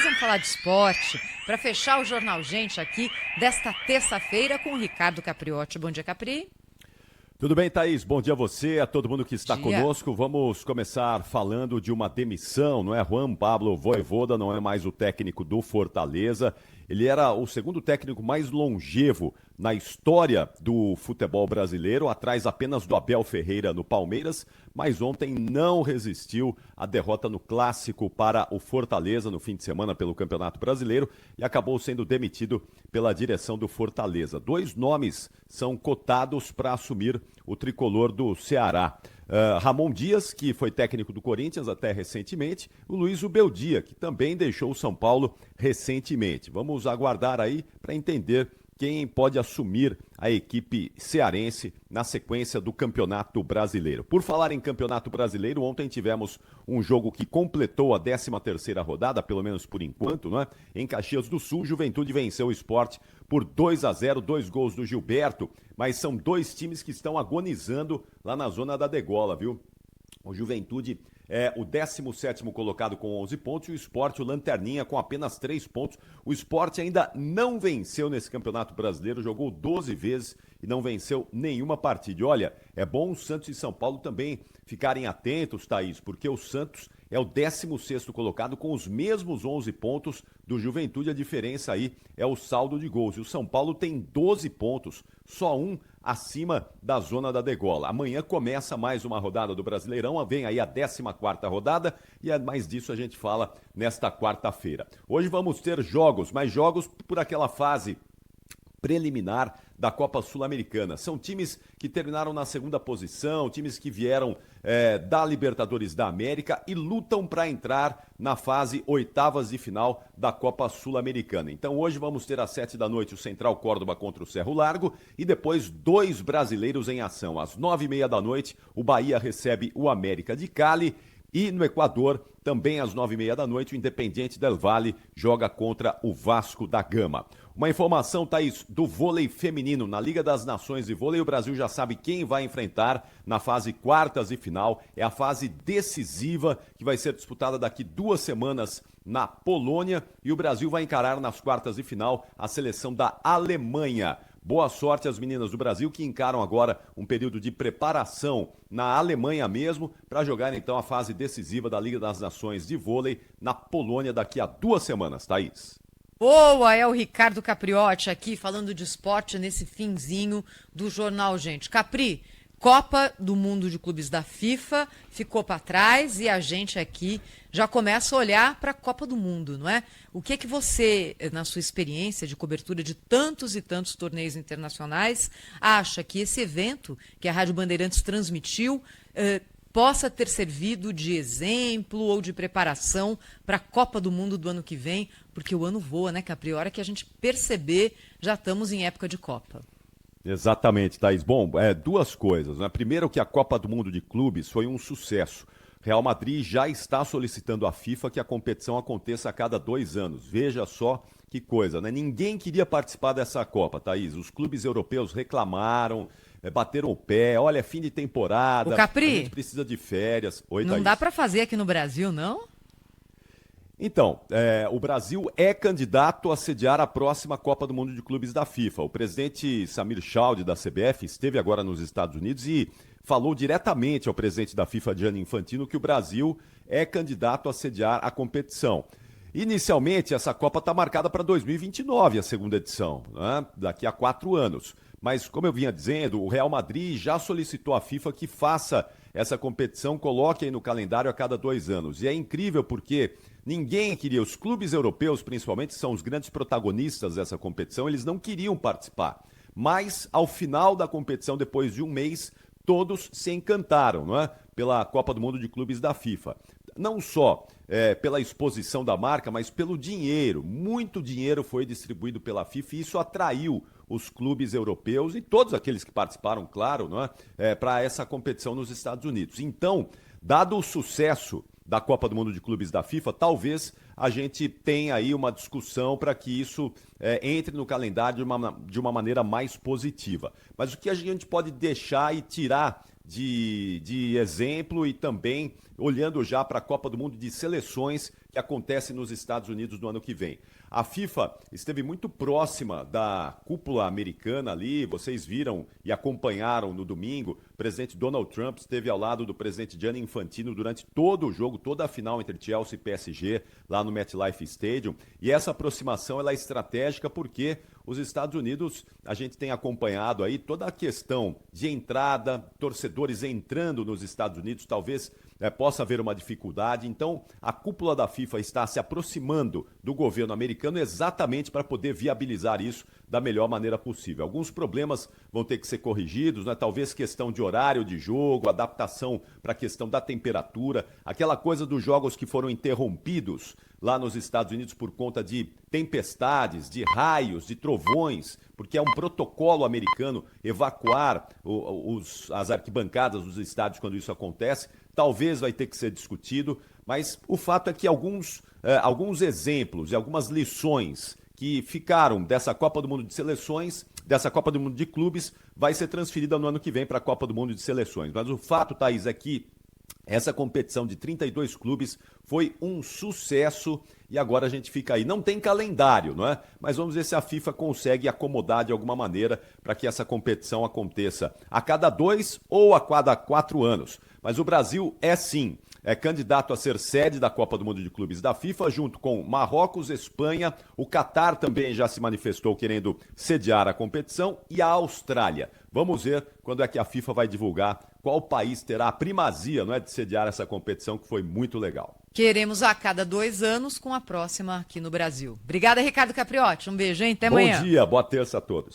nós vamos falar de esporte para fechar o Jornal Gente aqui desta terça-feira com o Ricardo Capriotti. Bom dia, Capri. Tudo bem, Thaís? Bom dia a você, a todo mundo que está Dia. conosco. Vamos começar falando de uma demissão, não é? Juan Pablo Vojvoda não é mais o técnico do Fortaleza. Ele era o segundo técnico mais longevo na história do futebol brasileiro, atrás apenas do Abel Ferreira no Palmeiras, mas ontem não resistiu à derrota no Clássico para o Fortaleza no fim de semana pelo Campeonato Brasileiro e acabou sendo demitido pela direção do Fortaleza. Dois nomes são cotados para assumir o tricolor do Ceará. Ramon Dias, que foi técnico do Corinthians até recentemente, o Luiz Ubeldia, que também deixou o São Paulo recentemente. Vamos aguardar aí para entender quem pode assumir a equipe cearense na sequência do Campeonato Brasileiro. Por falar em Campeonato Brasileiro, ontem tivemos um jogo que completou a 13ª rodada, pelo menos por enquanto, né? Em Caxias do Sul, Juventude venceu o Sport por 2-0, 2 gols do Gilberto, mas são dois times que estão agonizando lá na zona da degola, viu? O Juventude é o 17º colocado com 11 pontos e o Sport, o Lanterninha, com apenas 3 pontos. O Sport ainda não venceu nesse Campeonato Brasileiro, jogou 12 vezes e não venceu nenhuma partida. E olha, é bom o Santos e São Paulo também ficarem atentos, Thaís, porque o Santos é o 16º colocado com os mesmos 11 pontos do Juventude. A diferença aí é o saldo de gols. E o São Paulo tem 12 pontos, só um acima da zona da degola. Amanhã começa mais uma rodada do Brasileirão, vem aí a 14ª rodada e mais disso a gente fala nesta quarta-feira. Hoje vamos ter jogos, mas jogos por aquela fase preliminar da Copa Sul-Americana. São times que terminaram na segunda posição, times que vieram da Libertadores da América e lutam para entrar na fase oitavas de final da Copa Sul-Americana. Então hoje vamos ter às 7 da noite o Central Córdoba contra o Cerro Largo e depois dois brasileiros em ação. Às 9h30 da noite o Bahia recebe o América de Cali. E no Equador, também às 9h30 da noite, o Independiente del Valle joga contra o Vasco da Gama. Uma informação, Thaís, do vôlei feminino. Na Liga das Nações de Vôlei, o Brasil já sabe quem vai enfrentar na fase quartas de final. É a fase decisiva que vai ser disputada daqui 2 semanas na Polônia. E o Brasil vai encarar nas quartas de final a seleção da Alemanha. Boa sorte às meninas do Brasil que encaram agora um período de preparação na Alemanha mesmo para jogar então a fase decisiva da Liga das Nações de Vôlei na Polônia daqui a 2 semanas, Thaís. Boa, é o Ricardo Capriotti aqui falando de esporte nesse finzinho do Jornal Gente. Capri, Copa do Mundo de Clubes da FIFA ficou para trás e a gente aqui já começa a olhar para a Copa do Mundo, não é? O que você, na sua experiência de cobertura de tantos e tantos torneios internacionais, acha que esse evento que a Rádio Bandeirantes transmitiu possa ter servido de exemplo ou de preparação para a Copa do Mundo do ano que vem? Porque o ano voa, né, Capri? A hora que a gente perceber, já estamos em época de Copa. Exatamente, Thaís. Bom, duas coisas, né? Primeiro que a Copa do Mundo de Clubes foi um sucesso. Real Madrid já está solicitando à FIFA que a competição aconteça a cada 2 anos. Veja só que coisa, né? Ninguém queria participar dessa Copa, Thaís. Os clubes europeus reclamaram, bateram o pé. Olha, é fim de temporada, O Capri, a gente precisa de férias. Oi, não Thaís. dá para fazer aqui no Brasil, não? Então, o Brasil é candidato a sediar a próxima Copa do Mundo de Clubes da FIFA. O presidente Samir Chaude, da CBF, esteve agora nos Estados Unidos e falou diretamente ao presidente da FIFA, Gianni Infantino, que o Brasil é candidato a sediar a competição. Inicialmente, essa Copa está marcada para 2029, a segunda edição, né? Daqui a 4 anos. Mas, como eu vinha dizendo, o Real Madrid já solicitou à FIFA que faça essa competição, coloque aí no calendário a cada 2 anos. E é incrível porque ninguém queria, os clubes europeus principalmente, são os grandes protagonistas dessa competição, eles não queriam participar. Mas, ao final da competição, depois de um mês, todos se encantaram, não é? Pela Copa do Mundo de Clubes da FIFA. Não só pela exposição da marca, mas pelo dinheiro. Muito dinheiro foi distribuído pela FIFA e isso atraiu os clubes europeus e todos aqueles que participaram, claro, não é? Para essa competição nos Estados Unidos. Então, dado o sucesso da Copa do Mundo de Clubes da FIFA, talvez a gente tenha aí uma discussão para que isso entre no calendário de uma maneira mais positiva. Mas o que a gente pode deixar e tirar de exemplo e também olhando já para a Copa do Mundo de Seleções que acontece nos Estados Unidos no ano que vem. A FIFA esteve muito próxima da cúpula americana ali, vocês viram e acompanharam no domingo, o presidente Donald Trump esteve ao lado do presidente Gianni Infantino durante todo o jogo, toda a final entre Chelsea e PSG, lá no MetLife Stadium, e essa aproximação ela é estratégica porque os Estados Unidos, a gente tem acompanhado aí toda a questão de entrada, torcedores entrando nos Estados Unidos, talvez possa haver uma dificuldade. Então, a cúpula da FIFA está se aproximando do governo americano exatamente para poder viabilizar isso da melhor maneira possível. Alguns problemas vão ter que ser corrigidos, né? Talvez questão de horário de jogo, adaptação para a questão da temperatura, aquela coisa dos jogos que foram interrompidos lá nos Estados Unidos por conta de tempestades, de raios, de trovões, porque é um protocolo americano evacuar as arquibancadas dos estádios quando isso acontece. Talvez vai ter que ser discutido, mas o fato é que alguns exemplos e algumas lições que ficaram dessa Copa do Mundo de Seleções, dessa Copa do Mundo de Clubes, vai ser transferida no ano que vem para a Copa do Mundo de Seleções. Mas o fato, Thaís, é que essa competição de 32 clubes foi um sucesso e agora a gente fica aí. Não tem calendário, não é? Mas vamos ver se a FIFA consegue acomodar de alguma maneira para que essa competição aconteça a cada 2 ou a cada 4 anos. Mas o Brasil é candidato a ser sede da Copa do Mundo de Clubes da FIFA, junto com Marrocos, Espanha, o Catar também já se manifestou querendo sediar a competição e a Austrália. Vamos ver quando é que a FIFA vai divulgar qual país terá a primazia, não é, de sediar essa competição, que foi muito legal. Queremos a cada 2 anos com a próxima aqui no Brasil. Obrigada, Ricardo Capriotti. Um beijo, hein? Até amanhã. Bom dia, boa terça a todos.